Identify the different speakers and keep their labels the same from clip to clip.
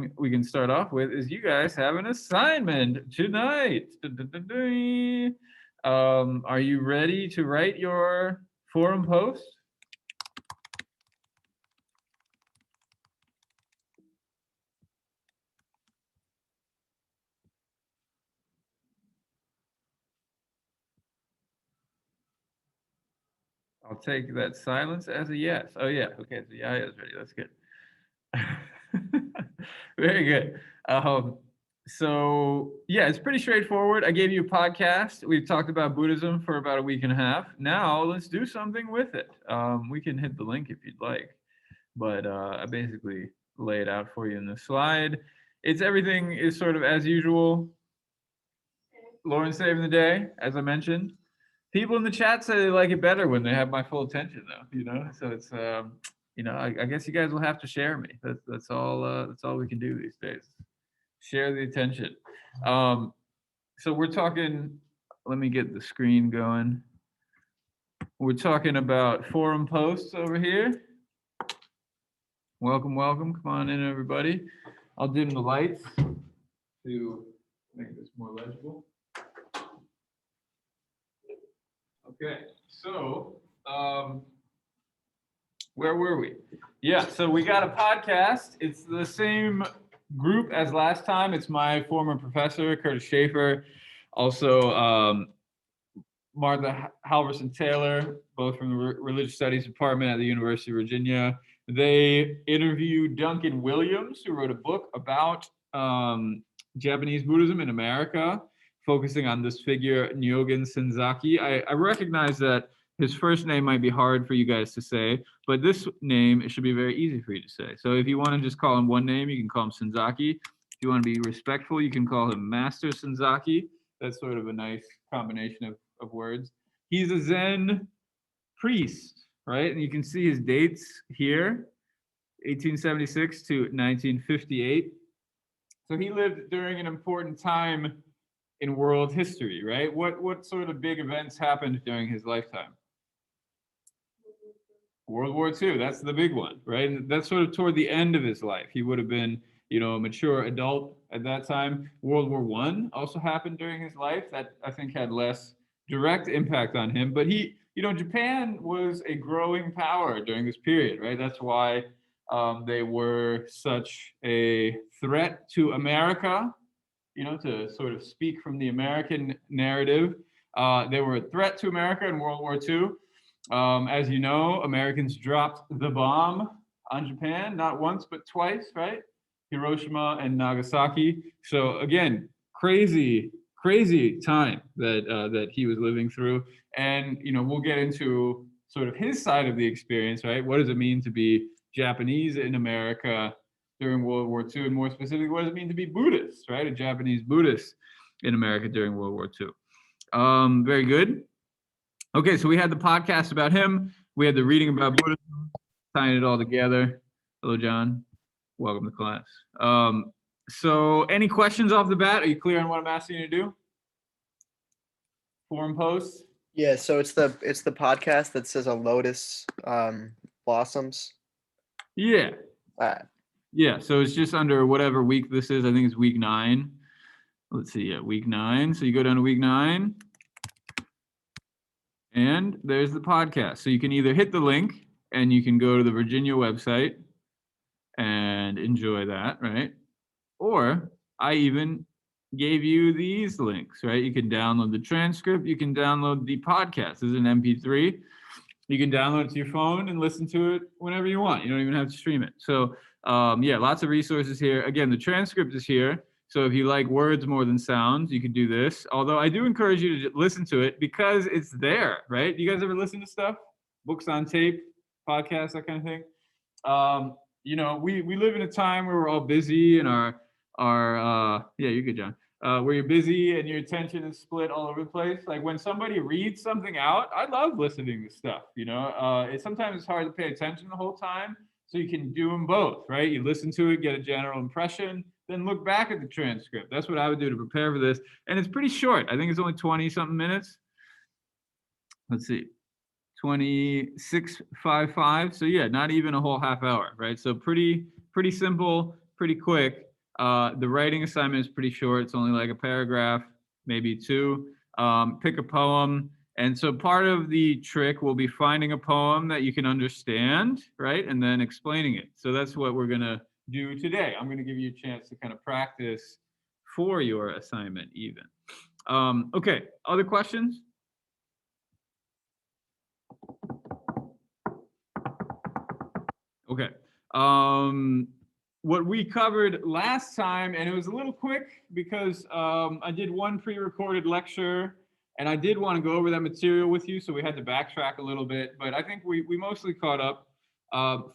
Speaker 1: thing we can start off with is you guys have an assignment tonight. Are you ready to write your forum post? I'll take that silence as a yes. Oh yeah, okay, so yeah is ready. That's good. Very good. So yeah, it's pretty straightforward. I gave you a podcast. We've talked about Buddhism for about a week and a half. Now let's do something with it. We can hit the link if you'd like, but I basically lay it out for you in the slide. It's everything is sort of as usual. Lauren saving the day, as I mentioned. People in the chat say they like it better when they have my full attention, though. So it's I guess you guys will have to share me. That's all. That's all we can do these days. Share the attention. So we're talking. Let me get the screen going. We're talking about forum posts over here. Welcome. Come on in, everybody. I'll dim the lights to make this more legible. Okay, so where were we? Yeah, so we got a podcast. It's the same group as last time. It's my former professor, Curtis Schaefer, also Martha Halverson Taylor, both from the Religious Studies Department at the University of Virginia. They interviewed Duncan Williams, who wrote a book about Japanese Buddhism in America, focusing on this figure, Nyogen Senzaki. I recognize that his first name might be hard for you guys to say, but this name, it should be very easy for you to say. So if you want to just call him one name, you can call him Senzaki. If you want to be respectful, you can call him Master Senzaki. That's sort of a nice combination of words. He's a Zen priest, right? And you can see his dates here, 1876 to 1958. So he lived during an important time in world history, right? What sort of big events happened during his lifetime? World War II, that's the big one, right? And that's sort of toward the end of his life. He would have been, a mature adult at that time. World War I also happened during his life. That I think had less direct impact on him. But Japan was a growing power during this period, right? That's why they were such a threat to America, to sort of speak from the American narrative. They were a threat to America in World War II. As you know, Americans dropped the bomb on Japan, not once, but twice, right? Hiroshima and Nagasaki. So again, crazy time that he was living through. And, we'll get into sort of his side of the experience, right? What does it mean to be Japanese in America during World War II, and more specifically, what does it mean to be Buddhist, right? A Japanese Buddhist in America during World War II. Very good. Okay, so we had the podcast about him. We had the reading about Buddhism, tying it all together. Hello, John. Welcome to class. So any questions off the bat? Are you clear on what I'm asking you to do? Forum posts?
Speaker 2: Yeah, so it's the podcast that says a lotus blossoms.
Speaker 1: Yeah. Yeah, so it's just under whatever week this is. I think it's week 9. Let's see, week 9. So you go down to week 9. And there's the podcast. So you can either hit the link and you can go to the Virginia website and enjoy that, right? Or I even gave you these links, right? You can download the transcript. You can download the podcast. This is an MP3. You can download it to your phone and listen to it whenever you want. You don't even have to stream it. So lots of resources here. Again, the transcript is here. So if you like words more than sounds, you can do this. Although I do encourage you to listen to it because it's there, right? You guys ever listen to stuff? Books on tape, podcasts, that kind of thing? We live in a time where we're all busy and our you're good, John. Where you're busy and your attention is split all over the place. Like when somebody reads something out, I love listening to stuff, sometimes it's hard to pay attention the whole time. So you can do them both, right? You listen to it, get a general impression, then look back at the transcript. That's what I would do to prepare for this. And it's pretty short. I think it's only 20-something minutes. Let's see. 26:55. So yeah, not even a whole half hour, right? So pretty simple, pretty quick. The writing assignment is pretty short. It's only like a paragraph, maybe two. Pick a poem. And so part of the trick will be finding a poem that you can understand, right? And then explaining it. So that's what we're going to do today. I'm going to give you a chance to kind of practice for your assignment even. Okay, other questions? Okay. What we covered last time, and it was a little quick because I did one pre-recorded lecture and I did want to go over that material with you, so we had to backtrack a little bit, but I think we mostly caught up.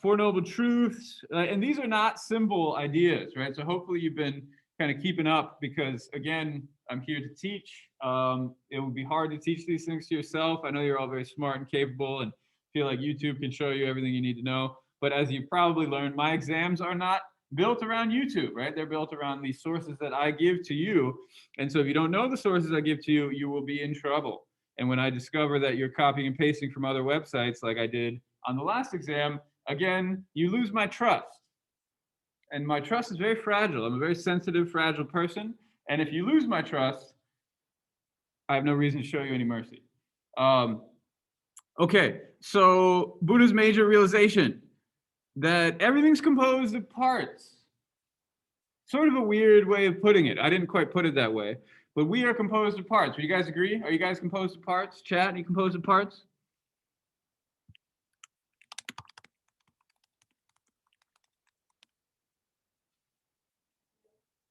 Speaker 1: Four Noble Truths, and these are not simple ideas, right? So hopefully you've been kind of keeping up because, again, I'm here to teach. It would be hard to teach these things to yourself. I know you're all very smart and capable and feel like YouTube can show you everything you need to know. But as you've probably learned, my exams are not built around YouTube, right? They're built around the sources that I give to you. And so if you don't know the sources I give to you, you will be in trouble. And when I discover that you're copying and pasting from other websites like I did on the last exam, again, you lose my trust. And my trust is very fragile. I'm a very sensitive, fragile person. And if you lose my trust, I have no reason to show you any mercy. Okay, so Buddha's major realization, that everything's composed of parts. Sort of a weird way of putting it. I didn't quite put it that way, but we are composed of parts. Would you guys agree? Are you guys composed of parts? Chat, are you composed of parts?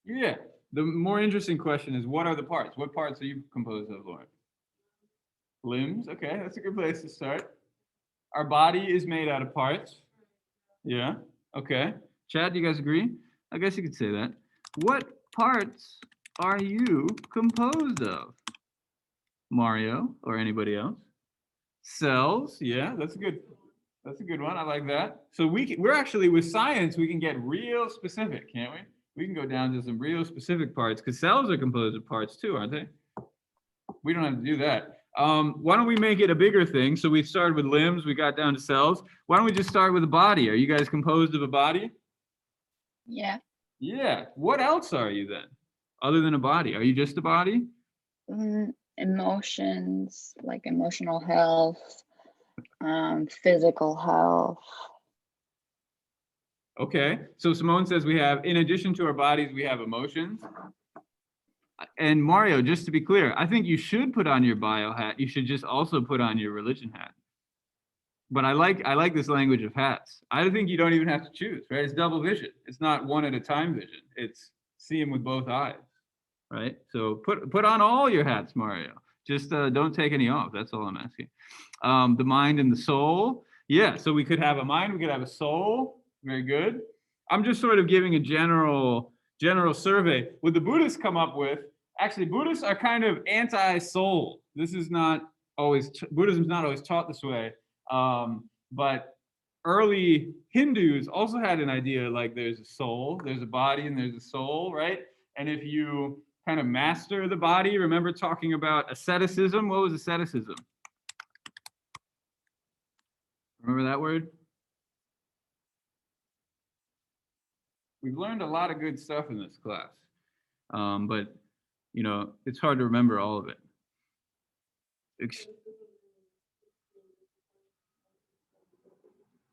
Speaker 1: Yeah. The more interesting question is, what are the parts? What parts are you composed of, Lauren? Limbs. Okay, that's a good place to start. Our body is made out of parts. Yeah. Okay. Chad, do you guys agree? I guess you could say that. What parts are you composed of? Mario or anybody else? Cells. Yeah, that's a good one. I like that. So we're actually, with science, we can get real specific, can't we? We can go down to some real specific parts because cells are composed of parts too, aren't they? We don't have to do that. Why don't we make it a bigger thing? So we started with limbs, we got down to cells. Why don't we just start with a body? Are you guys composed of a body?
Speaker 3: Yeah.
Speaker 1: Yeah. What else are you then, other than a body? Are you just a body?
Speaker 3: Emotions, like emotional health, physical health.
Speaker 1: Okay. So Simone says we have, in addition to our bodies, we have emotions. And Mario, just to be clear, I think you should put on your bio hat. You should just also put on your religion hat. But I like this language of hats. I think you don't even have to choose, right? It's double vision. It's not one at a time vision. It's see them with both eyes, right? So put on all your hats, Mario. Just don't take any off. That's all I'm asking. The mind and the soul. Yeah, so we could have a mind. We could have a soul. Very good. I'm just sort of giving a general survey. What the Buddhists come up with, actually, Buddhists are kind of anti-soul. This is not always, Buddhism's not always taught this way. But early Hindus also had an idea like there's a soul, there's a body, and there's a soul, right? And if you kind of master the body, remember talking about asceticism? What was asceticism? Remember that word? We've learned a lot of good stuff in this class, but you know, it's hard to remember all of it.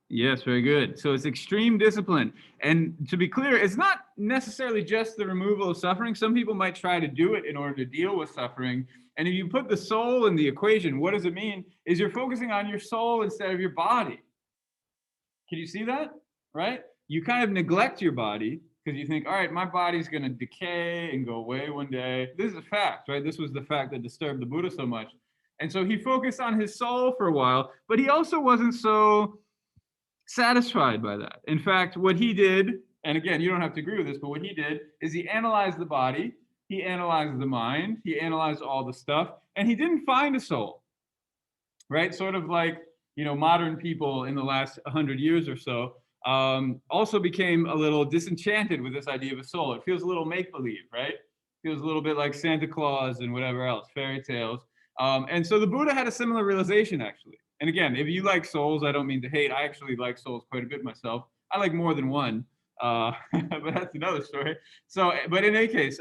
Speaker 1: Yes, very good. So it's extreme discipline. And to be clear, it's not necessarily just the removal of suffering. Some people might try to do it in order to deal with suffering. And if you put the soul in the equation, what does it mean? Is you're focusing on your soul instead of your body. Can you see that? Right? You kind of neglect your body because you think, all right, my body's going to decay and go away one day. This is a fact, right? This was the fact that disturbed the Buddha so much. And so he focused on his soul for a while, but he also wasn't so satisfied by that. In fact, what he did, and again, you don't have to agree with this, but what he did is he analyzed the body, he analyzed the mind, he analyzed all the stuff, and he didn't find a soul, right? Sort of like, you know, modern people in the last 100 years or so also became a little disenchanted with this idea of a soul. It feels a little make-believe, right? It feels a little bit like Santa Claus and whatever else, fairy tales. And so the Buddha had a similar realization, actually. And again, if you like souls, I don't mean to hate. I actually like souls quite a bit myself. I like more than one. but that's another story. So, but in any case,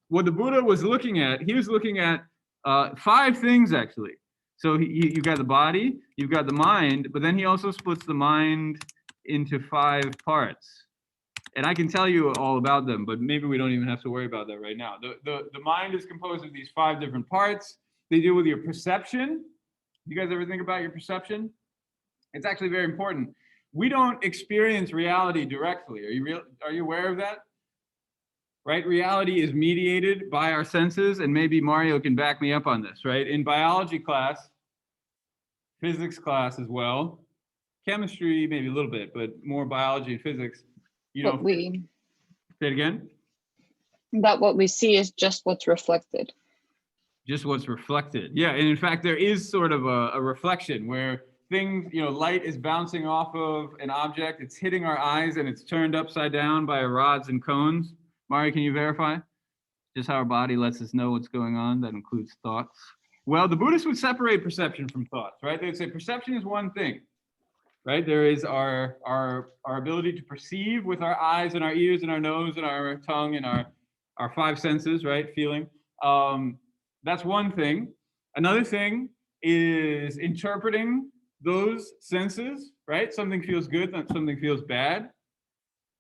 Speaker 1: what the Buddha was looking at, he was looking at 5 things actually. So you got the body, you've got the mind, but then he also splits the mind into 5 parts. And I can tell you all about them, but maybe we don't even have to worry about that right now. The mind is composed of these 5 different parts. They deal with your perception. You guys ever think about your perception? It's actually very important. We don't experience reality directly. Are you aware of that? Right? Reality is mediated by our senses, and maybe Mario can back me up on this, right? In biology class, physics class as well, chemistry maybe a little bit, but more biology and physics, you know. Say it again?
Speaker 3: That what we see is just what's reflected.
Speaker 1: Just what's reflected. Yeah, and in fact, there is sort of a reflection where things, light is bouncing off of an object, it's hitting our eyes, and it's turned upside down by rods and cones. Mario, can you verify? Just how our body lets us know what's going on. That includes thoughts. Well, the Buddhists would separate perception from thoughts, right? They'd say perception is one thing, right? There is our ability to perceive with our eyes and our ears and our nose and our tongue and our 5 senses, right? Feeling. That's one thing. Another thing is interpreting those senses, right? Something feels good, something feels bad.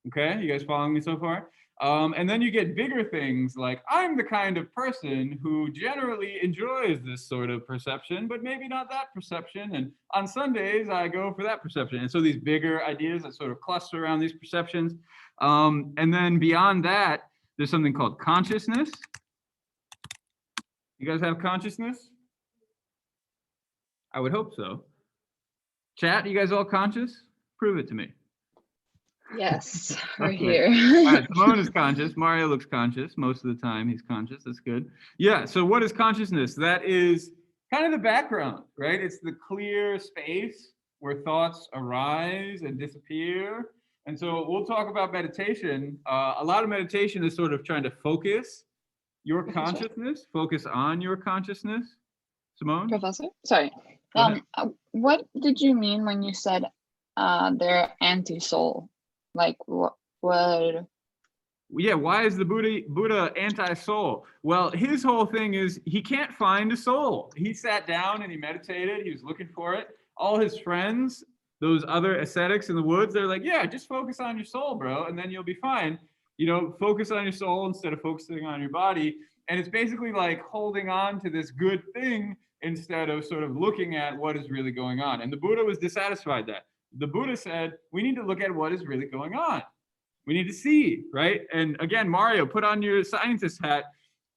Speaker 1: Okay, you guys following me so far? And then you get bigger things like, I'm the kind of person who generally enjoys this sort of perception, but maybe not that perception. And on Sundays, I go for that perception. And so these bigger ideas that sort of cluster around these perceptions. And then beyond that, there's something called consciousness. You guys have consciousness? I would hope so. Chat, you guys all conscious? Prove it to me.
Speaker 3: Yes, we're
Speaker 1: Okay.
Speaker 3: here.
Speaker 1: All right, Simone is conscious. Mario looks conscious. Most of the time he's conscious. That's good. Yeah, so what is consciousness? That is kind of the background, right? It's the clear space where thoughts arise and disappear. And so we'll talk about meditation. A lot of meditation is sort of trying to focus your consciousness, focus on your consciousness. Simone?
Speaker 3: Professor? Sorry.
Speaker 1: Go ahead.
Speaker 3: What did you mean when you said they're anti-soul? Like what?
Speaker 1: Yeah, why is the Buddha anti-soul? Well, his whole thing is he can't find a soul. He sat down and he meditated. He was looking for it. All his friends, those other ascetics in the woods, they're like, yeah, just focus on your soul, bro, and then you'll be fine. Focus on your soul instead of focusing on your body. And it's basically like holding on to this good thing instead of sort of looking at what is really going on. And the Buddha was dissatisfied that. The Buddha said, we need to look at what is really going on. We need to see, right? And again, Mario, put on your scientist hat.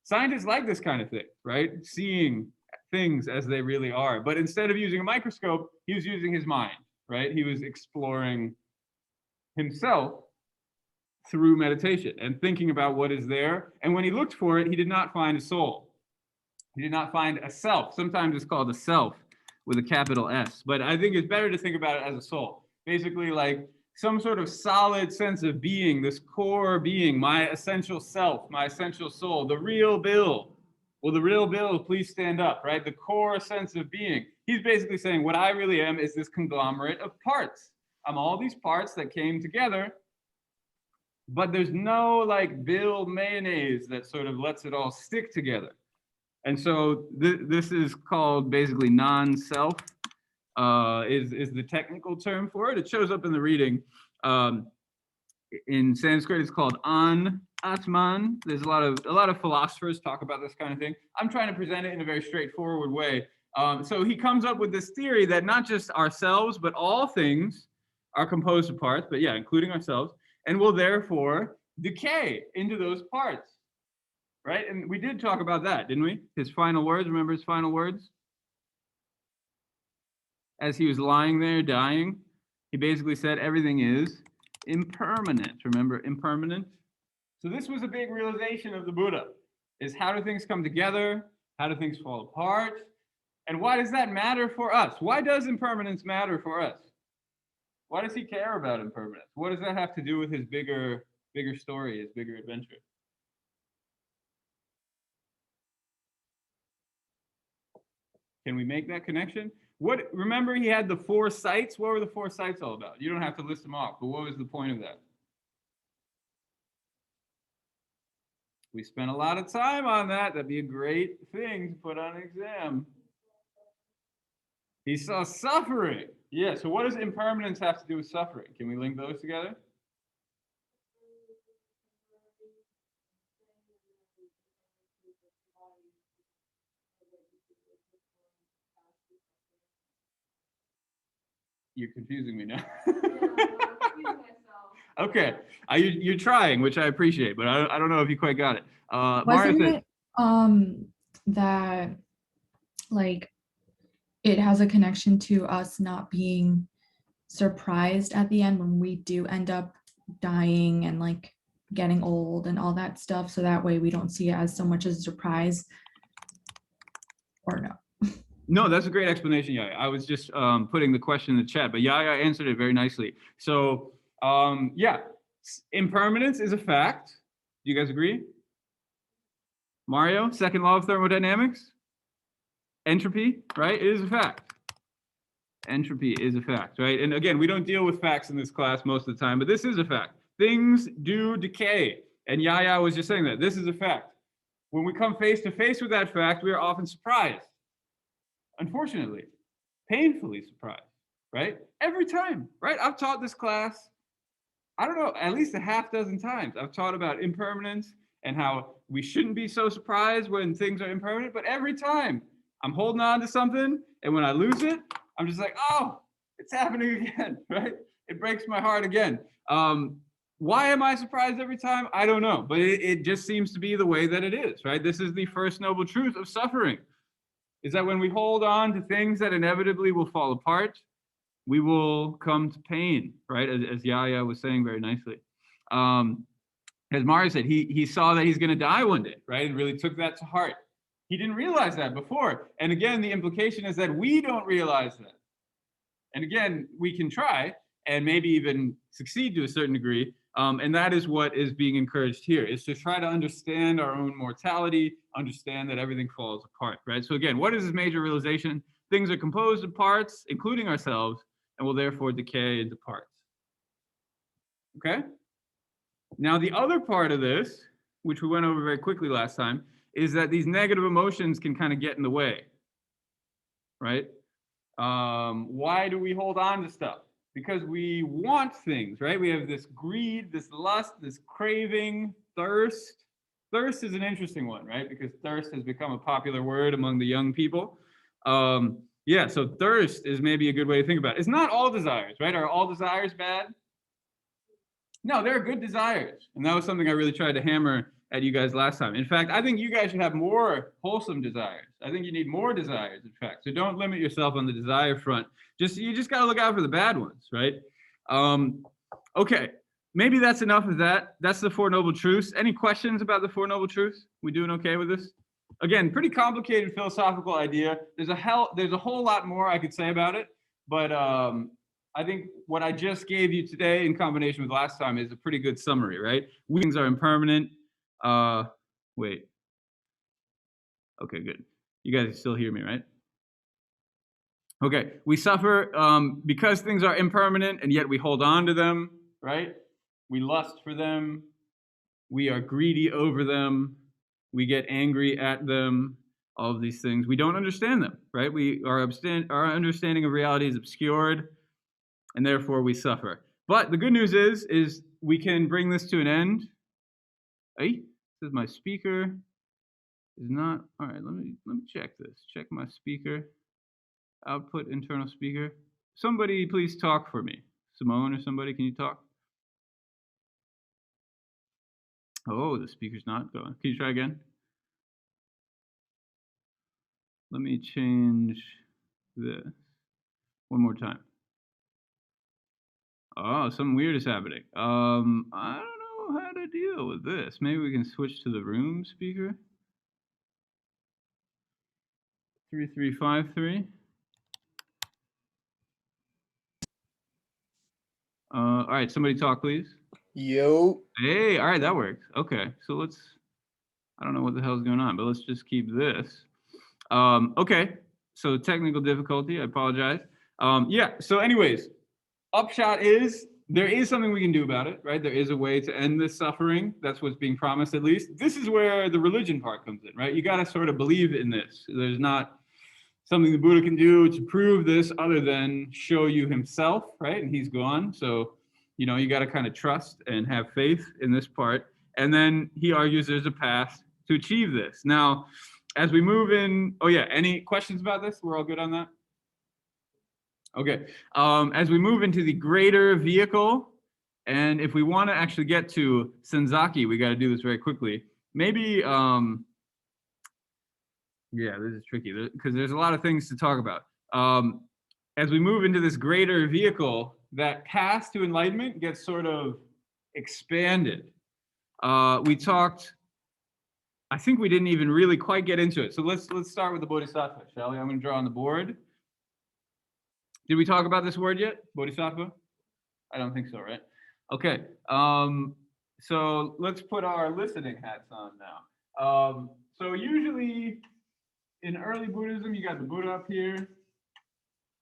Speaker 1: Scientists like this kind of thing, right? Seeing things as they really are. But instead of using a microscope, he was using his mind, right? He was exploring himself through meditation and thinking about what is there. And when he looked for it, he did not find a soul. He did not find a self. Sometimes it's called a self with a capital S. But I think it's better to think about it as a soul. Basically like some sort of solid sense of being, this core being, my essential self, my essential soul, the real Bill. Will the real Bill please stand up, right? The core sense of being. He's basically saying what I really am is this conglomerate of parts. I'm all these parts that came together, but there's no like Bill mayonnaise that sort of lets it all stick together. And so this is called basically non-self, is the technical term for it. It shows up in the reading. In Sanskrit, it's called Atman. There's a lot of philosophers talk about this kind of thing. I'm trying to present it in a very straightforward way. So he comes up with this theory that not just ourselves, but all things are composed of parts, but yeah, including ourselves, and will therefore decay into those parts. Right? And we did talk about that, didn't we? His final words, remember his final words? As he was lying there dying, he basically said everything is impermanent. Remember impermanent? So this was a big realization of the Buddha, is how do things come together? How do things fall apart? And why does that matter for us? Why does impermanence matter for us? Why does he care about impermanence? What does that have to do with his bigger story, his bigger adventure? Can we make that connection? Remember he had the 4 sights? What were the 4 sights all about? You don't have to list them off, but what was the point of that? We spent a lot of time on that. That'd be a great thing to put on an exam. He saw suffering. Yeah, so what does impermanence have to do with suffering? Can we link those together? You're confusing me now. Okay, you're trying, which I appreciate, but I don't know if you quite got it.
Speaker 4: Wasn't it that like it has a connection to us not being surprised at the end when we do end up dying and like getting old and all that stuff, so that way we don't see it as so much as a surprise, or no?
Speaker 1: No, that's a great explanation, Yaya. I was just putting the question in the chat, but Yaya answered it very nicely. So yeah, impermanence is a fact. Do you guys agree? Mario, second law of thermodynamics? Entropy, right? It is a fact. Entropy is a fact, right? And again, we don't deal with facts in this class most of the time, but this is a fact. Things do decay. And Yaya was just saying that. This is a fact. When we come face to face with that fact, we are often surprised. Unfortunately, painfully surprised, right? Every time, right? I've taught this class, I don't know, at least a half dozen times. I've taught about impermanence and how we shouldn't be so surprised when things are impermanent, but every time I'm holding on to something, and when I lose it, I'm just like, oh, it's happening again, right? It breaks my heart again. Why am I surprised every time? I don't know, but it just seems to be the way that it is, right? This is the first noble truth of suffering, is that when we hold on to things that inevitably will fall apart, we will come to pain, right? As Yaya was saying very nicely. As Mario said, he saw that he's going to die one day, right? And really took that to heart. He didn't realize that before. And again, the implication is that we don't realize that. And again, we can try and maybe even succeed to a certain degree. And that is what is being encouraged here, is to try to understand our own mortality, understand that everything falls apart, right? So again, what is this major realization? Things are composed of parts, including ourselves, and will therefore decay into parts. Okay? Now, the other part of this, which we went over very quickly last time, is that these negative emotions can kind of get in the way, right? Why do we hold on to stuff? Because we want things, right? We have this greed, this lust, this craving, thirst. Thirst is an interesting one, right? Because thirst has become a popular word among the young people. Yeah, so thirst is maybe a good way to think about it. It's not all desires, right? Are all desires bad? No, there are good desires. And that was something I really tried to hammer at you guys last time. In fact, I think you guys should have more wholesome desires. I think you need more desires, in fact. So don't limit yourself on the desire front. You just got to look out for the bad ones, right? Okay, maybe that's enough of that. That's the Four Noble Truths. Any questions about the Four Noble Truths? We doing okay with this? Again, pretty complicated philosophical idea. There's a whole lot more I could say about it, but I think what I just gave you today in combination with last time is a pretty good summary, right? Things are impermanent. Wait. Okay, good. You guys still hear me, right? Okay, we suffer because things are impermanent and yet we hold on to them, right? We lust for them. We are greedy over them. We get angry at them. All of these things. We don't understand them, right? Our understanding of reality is obscured, and therefore we suffer. But the good news is we can bring this to an end. Hey, this is my speaker. Is not all right. Let me check this. Check my speaker. Output internal speaker. Somebody please talk for me. Simone or somebody, can you talk? Oh, the speaker's not going. Can you try again? Let me change this one more time. Oh, something weird is happening. I don't know how to deal with this. Maybe we can switch to the room speaker. 3353. All right, somebody talk, please.
Speaker 2: Yo.
Speaker 1: Hey, all right, that works. Okay, so I don't know what the hell's going on, but let's just keep this. Okay, so technical difficulty, I apologize. Yeah, so anyways, upshot is there is something we can do about it, right? There is a way to end this suffering. That's what's being promised, at least. This is where the religion part comes in, right? You got to sort of believe in this. There's not something the Buddha can do to prove this other than show you himself, right? And he's gone. So, you got to kind of trust and have faith in this part. And then he argues there's a path to achieve this. Now, as we move in, any questions about this? We're all good on that? Okay, as we move into the greater vehicle, and if we want to actually get to Senzaki, we got to do this very quickly. Maybe, this is tricky because there's a lot of things to talk about. As we move into this greater vehicle, that path to enlightenment gets sort of expanded. We talked, I think we didn't even really quite get into it. So let's start with the Bodhisattva, shall we? I'm going to draw on the board. Did we talk about this word yet? Bodhisattva? I don't think so, right? Okay. So let's put our listening hats on now. So usually in early Buddhism, you got the Buddha up here.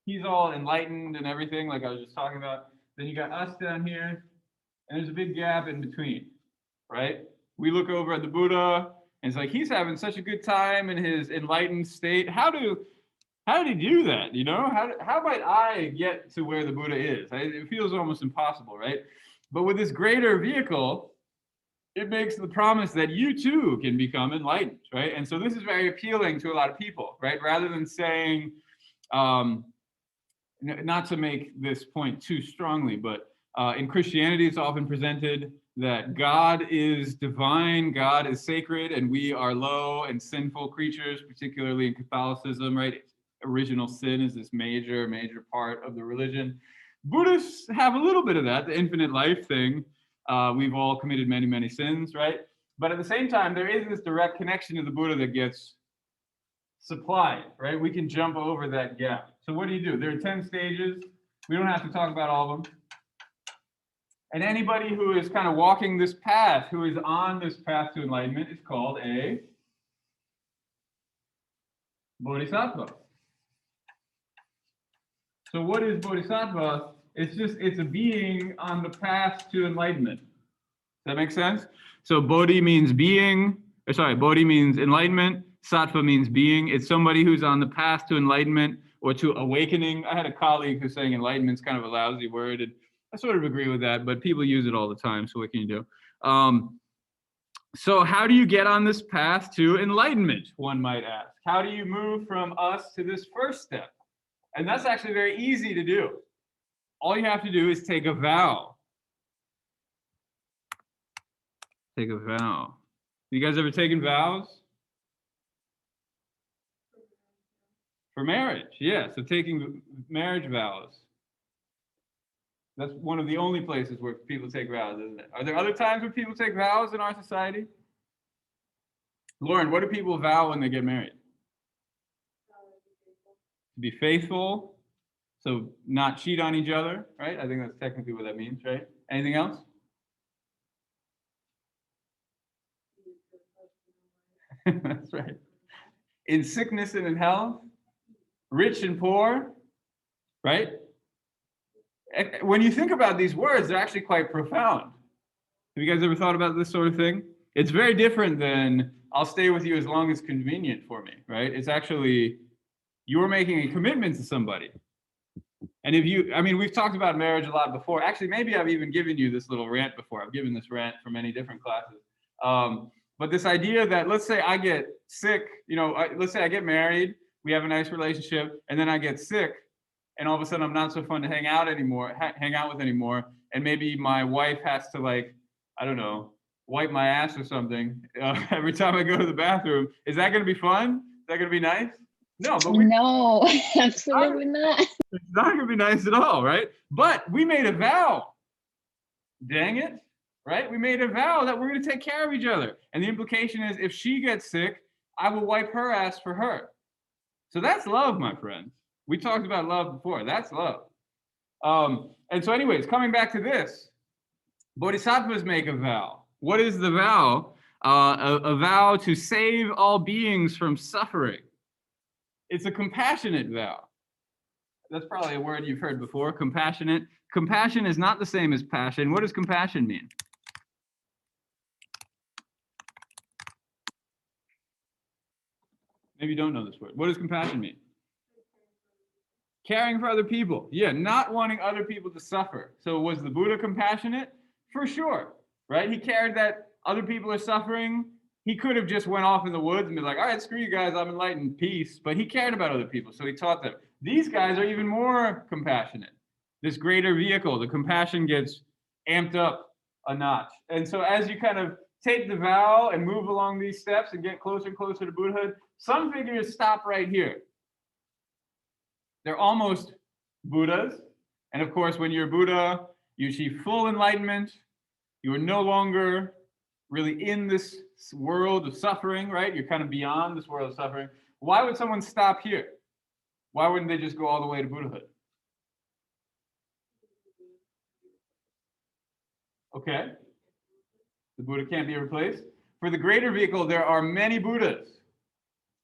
Speaker 1: He's all enlightened and everything, like I was just talking about. Then you got us down here, and there's a big gap in between, right? We look over at the Buddha, and it's like he's having such a good time in his enlightened state. How did he do that? How might I get to where the Buddha is? It feels almost impossible, right? But with this greater vehicle, it makes the promise that you too can become enlightened, right? And so this is very appealing to a lot of people, right? Rather than saying, not to make this point too strongly, but in Christianity, it's often presented that God is divine, God is sacred, and we are low and sinful creatures, particularly in Catholicism, right? Original sin is this major part of the religion. Buddhists have a little bit of that, the infinite life thing. We've all committed many sins, right? But at the same time, there is this direct connection to the Buddha that gets supplied, right? We can jump over that gap. So what do? There are 10 stages. We don't have to talk about all of them. And anybody who is kind of walking this path, who is on this path to enlightenment, is called a bodhisattva. So what is bodhisattva? It's a being on the path to enlightenment. Does that make sense? So bodhi means being, bodhi means enlightenment. Sattva means being. It's somebody who's on the path to enlightenment or to awakening. I had a colleague who's saying enlightenment's kind of a lousy word, and I sort of agree with that, but people use it all the time, so what can you do? So how do you get on this path to enlightenment, one might ask? How do you move from us to this first step? And that's actually very easy to do. All you have to do is take a vow. Take a vow. You guys ever taken vows? For marriage, yeah. So taking marriage vows. That's one of the only places where people take vows, isn't it? Are there other times when people take vows in our society? Lauren, what do people vow when they get married? To be faithful. So not cheat on each other, right? I think that's technically what that means, right? Anything else? That's right. In sickness and in health, rich and poor, right? When you think about these words, they're actually quite profound. Have you guys ever thought about this sort of thing? It's very different than I'll stay with you as long as convenient for me, right? It's actually you're making a commitment to somebody. And we've talked about marriage a lot before. Actually, maybe I've even given you this little rant before. I've given this rant for many different classes. But this idea that let's say I get sick, let's say I get married, we have a nice relationship, and then I get sick, and all of a sudden I'm not so fun to hang out with anymore, and maybe my wife has to wipe my ass or something every time I go to the bathroom. Is that going to be fun? Is that going to be nice? No, but
Speaker 3: no, absolutely not.
Speaker 1: It's not going to be nice at all, right? But we made a vow. Dang it, right? We made a vow that we're going to take care of each other. And the implication is if she gets sick, I will wipe her ass for her. So that's love, my friends. We talked about love before. That's love. And so anyways, coming back to this, bodhisattvas make a vow. What is the vow? A vow to save all beings from suffering. It's a compassionate vow. That's probably a word you've heard before, compassionate. compassion is not the same as passion. What does compassion mean? Maybe you don't know this word. What does compassion mean? Caring for other people. Yeah, not wanting other people to suffer. So was the Buddha compassionate? For sure, right? He cared that other people are suffering. He could have just went off in the woods and been like, all right, screw you guys, I'm enlightened, peace. But he cared about other people, so he taught them. These guys are even more compassionate. This greater vehicle, the compassion gets amped up a notch. And so as you kind of take the vow and move along these steps and get closer and closer to Buddhahood, some figures stop right here. They're almost Buddhas. And of course, when you're Buddha, you achieve full enlightenment. You are no longer really in this world of suffering, right? You're kind of beyond this world of suffering. Why would someone stop here? Why wouldn't they just go all the way to Buddhahood? Okay. The Buddha can't be replaced. For the greater vehicle, there are many Buddhas.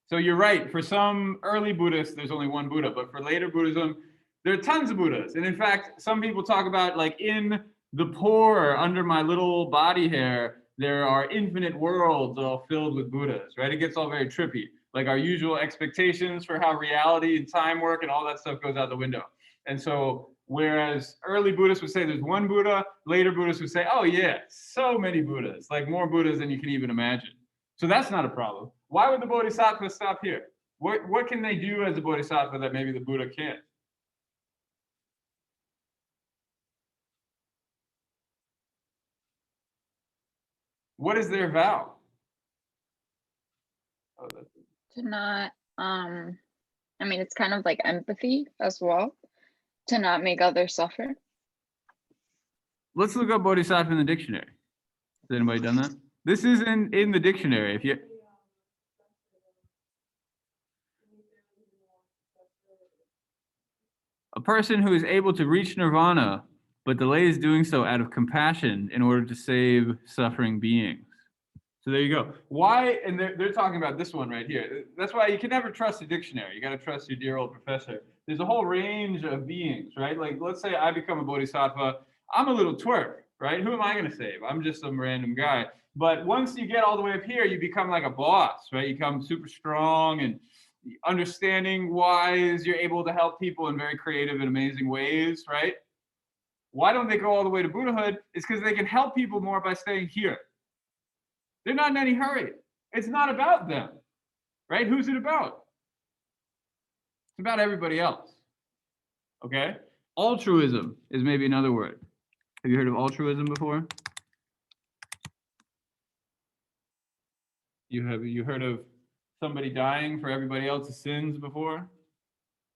Speaker 1: So you're right, for some early Buddhists, there's only one Buddha, but for later Buddhism, there are tons of Buddhas. And in fact, some people talk about like in the pore under my little body hair, there are infinite worlds all filled with Buddhas, right? It gets all very trippy. Like our usual expectations for how reality and time work and all that stuff goes out the window. And so whereas early Buddhists would say there's one Buddha, later Buddhists would say, oh yeah, so many Buddhas, like more Buddhas than you can even imagine. So that's not a problem. Why would the Bodhisattva stop here? What can they do as a Bodhisattva that maybe the Buddha can't? What is their vow? Oh, that's
Speaker 3: To not, I mean, it's kind of like empathy as well, to not make others suffer.
Speaker 1: Let's look up Bodhisattva in the dictionary. Has anybody done that? This is in the dictionary. If you a person who is able to reach nirvana, but delays doing so out of compassion in order to save suffering beings. So there you go. Why? And they're talking about this one right here. That's why you can never trust a dictionary. You got to trust your dear old professor. There's a whole range of beings, right? Like, let's say I become a bodhisattva. I'm a little twerp, right? Who am I going to save? I'm just some random guy. But once you get all the way up here, you become like a boss, right? You become super strong and understanding wise. You're able to help people in very creative and amazing ways, right? Why don't they go all the way to Buddhahood? It's because they can help people more by staying here. They're not in any hurry. It's not about them, right? Who's it about? It's about everybody else, okay? Altruism is maybe another word. Have you heard of altruism before? You heard of somebody dying for everybody else's sins before?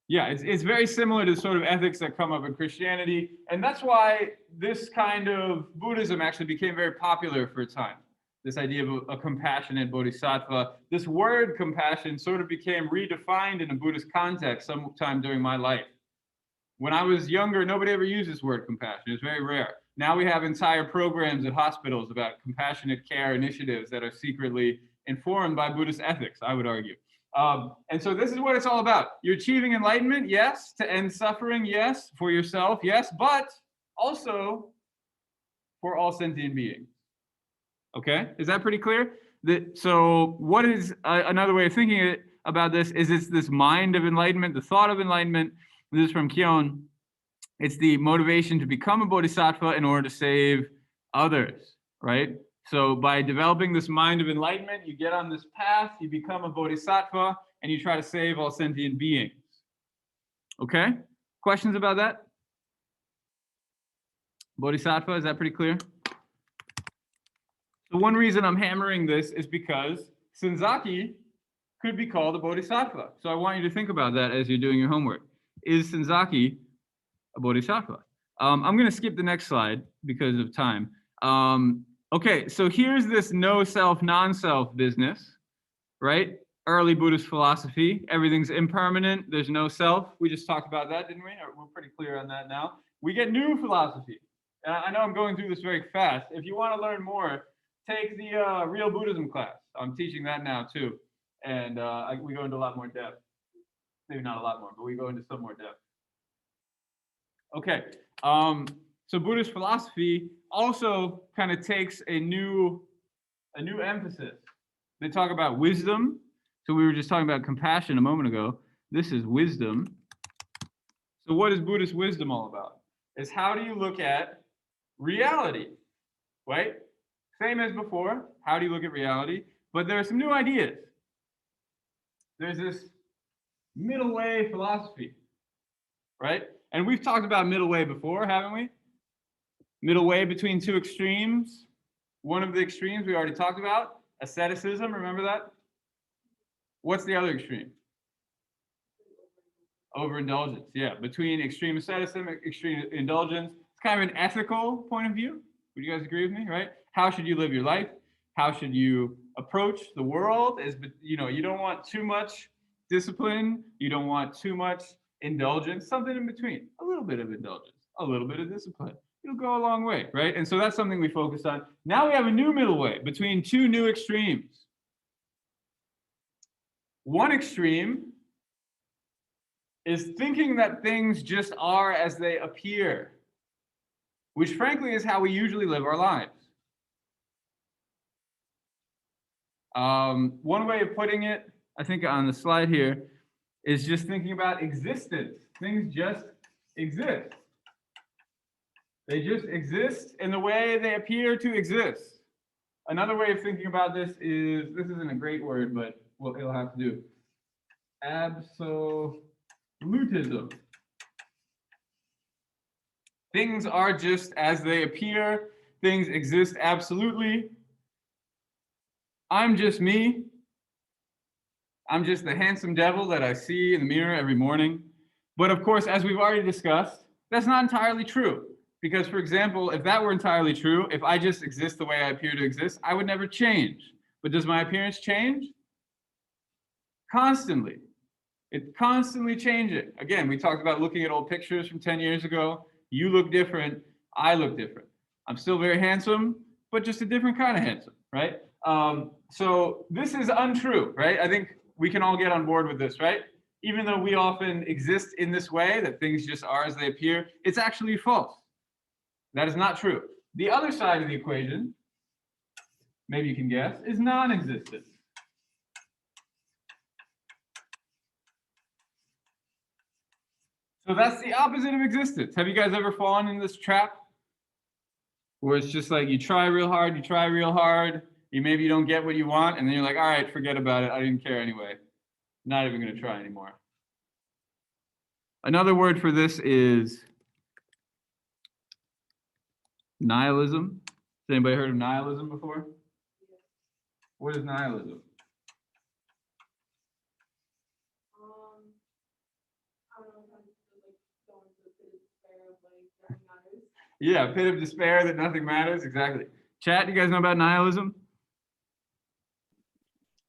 Speaker 1: Yeah, it's very similar to the sort of ethics that come up in Christianity. And that's why this kind of Buddhism actually became very popular for a time. This idea of a compassionate bodhisattva. This word compassion sort of became redefined in a Buddhist context sometime during my life. When I was younger, nobody ever used this word compassion. It's very rare. Now we have entire programs at hospitals about compassionate care initiatives that are secretly informed by Buddhist ethics, I would argue. And so this is what it's all about. You're achieving enlightenment, yes. To end suffering, yes. For yourself, yes. But also for all sentient beings. Okay, is that pretty clear? So what is another way of thinking about this is it's this mind of enlightenment, the thought of enlightenment. This is from Kyon. It's the motivation to become a bodhisattva in order to save others, right? So by developing this mind of enlightenment, you get on this path, you become a bodhisattva, and you try to save all sentient beings. Okay, questions about that? Bodhisattva, is that pretty clear? The one reason I'm hammering this is because Senzaki could be called a bodhisattva. So I want you to think about that as you're doing your homework. Is Senzaki a bodhisattva? I'm going to skip the next slide because of time. Okay, so here's this no self, non-self business, right? Early Buddhist philosophy. Everything's impermanent. There's no self. We just talked about that, didn't we? We're pretty clear on that now. We get new philosophy. And I know I'm going through this very fast. If you want to learn more, take the Real Buddhism class. I'm teaching that now too. And we go into a lot more depth. Maybe not a lot more, but we go into some more depth. Okay, So Buddhist philosophy also kind of takes a new emphasis. They talk about wisdom. So we were just talking about compassion a moment ago. This is wisdom. So what is Buddhist wisdom all about? It's how do you look at reality, right? Same as before. How do you look at reality? But there are some new ideas. There's this middle way philosophy, right? And we've talked about middle way before, haven't we? Middle way between two extremes. One of the extremes we already talked about, asceticism, remember that? What's the other extreme? Overindulgence, yeah. Between extreme asceticism, extreme indulgence. It's kind of an ethical point of view. Would you guys agree with me, right? How should you live your life? How should you approach the world? You don't want too much discipline. You don't want too much indulgence. Something in between. A little bit of indulgence, a little bit of discipline. It'll go a long way, right? And so that's something we focus on. Now we have a new middle way between two new extremes. One extreme is thinking that things just are as they appear, which frankly is how we usually live our lives. One way of putting it, I think on the slide here, is just thinking about existence. Things just exist. They just exist in the way they appear to exist. Another way of thinking about this isn't a great word, but it'll have to do. Absolutism. Things are just as they appear. Things exist absolutely. I'm just me. I'm just the handsome devil that I see in the mirror every morning. But of course, as we've already discussed, that's not entirely true. Because, for example, if that were entirely true, if I just exist the way I appear to exist, I would never change. But does my appearance change? Constantly. It's constantly changing. Again, we talked about looking at old pictures from 10 years ago. You look different. I look different. I'm still very handsome, but just a different kind of handsome, right? So this is untrue, right? I think we can all get on board with this, right? Even though we often exist in this way, that things just are as they appear, it's actually false. That is not true. The other side of the equation, maybe you can guess, is non-existence. So that's the opposite of existence. Have you guys ever fallen in this trap? Where it's just like you try real hard, maybe you don't get what you want, and then you're like, all right, forget about it. I didn't care anyway. Not even going to try anymore. Another word for this is nihilism. Has anybody heard of nihilism before? What is nihilism? Yeah, pit of despair that nothing matters. Exactly. Chat, you guys know about nihilism?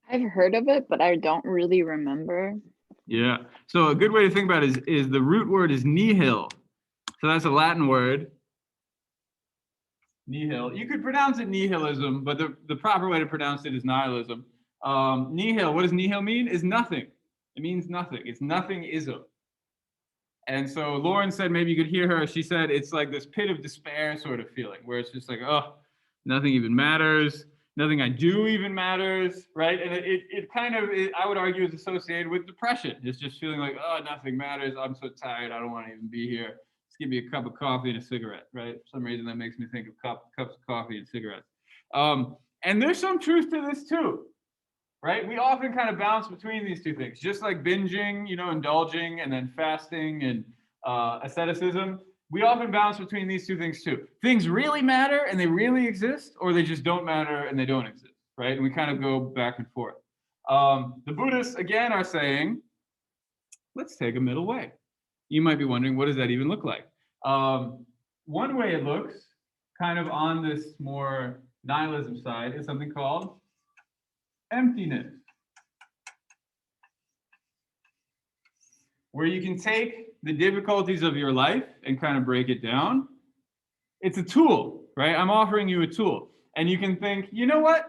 Speaker 3: I've heard of it, but I don't really remember.
Speaker 1: Yeah. So a good way to think about it is the root word is nihil. So that's a Latin word. Nihil. You could pronounce it nihilism, but the proper way to pronounce it is nihilism. Nihil, what does nihil mean? Is nothing. It means nothing. It's nothing-ism. And so Lauren said, maybe you could hear her, she said it's like this pit of despair sort of feeling, where it's just like, oh, nothing even matters. Nothing I do even matters, right? And it kind of, I would argue, is associated with depression. It's just feeling like, oh, nothing matters. I'm so tired. I don't want to even be here. Just give me a cup of coffee and a cigarette, right? For some reason, that makes me think of cups of coffee and cigarettes. And there's some truth to this too, right? We often kind of bounce between these two things, just like binging, indulging, and then fasting and asceticism. We often bounce between these two things too. Things really matter and they really exist, or they just don't matter and they don't exist, right? And we kind of go back and forth. The Buddhists, again, are saying, let's take a middle way. You might be wondering, what does that even look like? One way it looks, kind of on this more nihilism side, is something called emptiness, where you can take the difficulties of your life and kind of break it down. It's a tool, right? I'm offering you a tool. And you can think, you know what?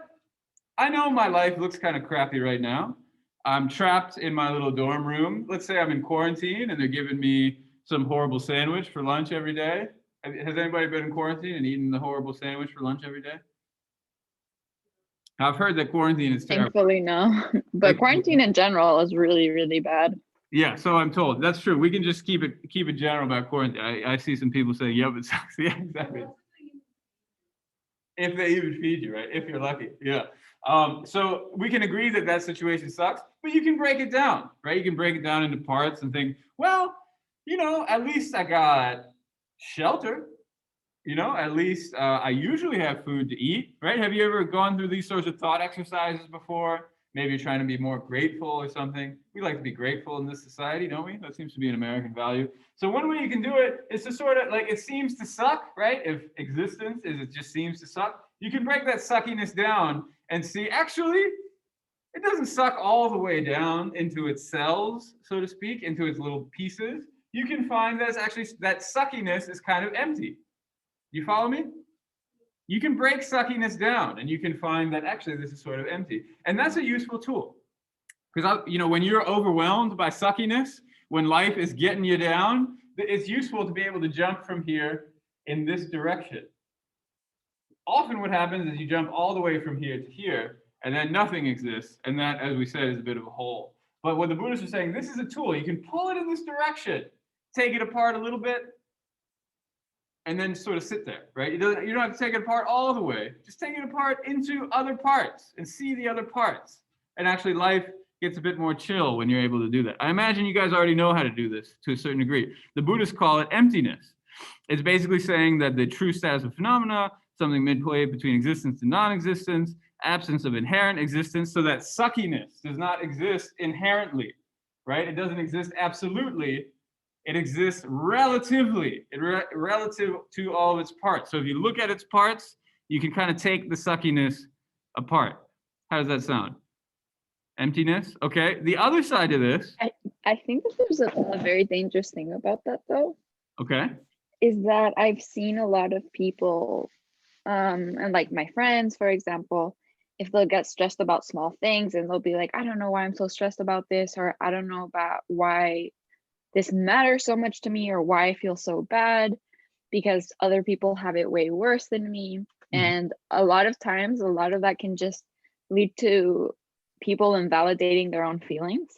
Speaker 1: I know my life looks kind of crappy right now. I'm trapped in my little dorm room. Let's say I'm in quarantine and they're giving me some horrible sandwich for lunch every day? Has anybody been in quarantine and eaten the horrible sandwich for lunch every day? I've heard that quarantine is terrible.
Speaker 3: Thankfully, no. But
Speaker 1: Like-
Speaker 3: quarantine in general is really, really bad.
Speaker 1: Yeah, so I'm told. That's true. We can just keep it general about quarantine. I see some people saying, "Yep, it sucks." Yeah, exactly. If they even feed you, right? If you're lucky, yeah. So we can agree that that situation sucks, but you can break it down, right? You can break it down into parts and think, well, at least I got shelter. At least I usually have food to eat, right? Have you ever gone through these sorts of thought exercises before? Maybe you're trying to be more grateful or something. We like to be grateful in this society, don't we? That seems to be an American value. So one way you can do it is to sort of it seems to suck, right? If existence is it just seems to suck, you can break that suckiness down and see, actually, it doesn't suck all the way down into its cells, so to speak, into its little pieces. You can find that it's actually, that suckiness is kind of empty. You follow me? You can break suckiness down and you can find that actually this is sort of empty. And that's a useful tool. Because, when you're overwhelmed by suckiness, when life is getting you down, it's useful to be able to jump from here in this direction. Often what happens is you jump all the way from here to here and then nothing exists. And that, as we said, is a bit of a hole. But what the Buddhists are saying, this is a tool. You can pull it in this direction, take it apart a little bit, and then sort of sit there, right? You don't have to take it apart all the way. Just take it apart into other parts and see the other parts. And actually life gets a bit more chill when you're able to do that. I imagine you guys already know how to do this to a certain degree. The Buddhists call it emptiness. It's basically saying that the true status of phenomena, something midway between existence and non-existence, absence of inherent existence, so that suckiness does not exist inherently, right? It doesn't exist absolutely. It exists relatively, relative to all of its parts. So if you look at its parts, you can kind of take the suckiness apart. How does that sound? Emptiness? Okay. The other side of this.
Speaker 3: I think that there's a very dangerous thing about that, though.
Speaker 1: Okay.
Speaker 3: Is that I've seen a lot of people, and like my friends, for example, if they'll get stressed about small things and they'll be like, I don't know why I'm so stressed about this, or I don't know about why this matters so much to me, or why I feel so bad, because other people have it way worse than me. And a lot of times, a lot of that can just lead to people invalidating their own feelings.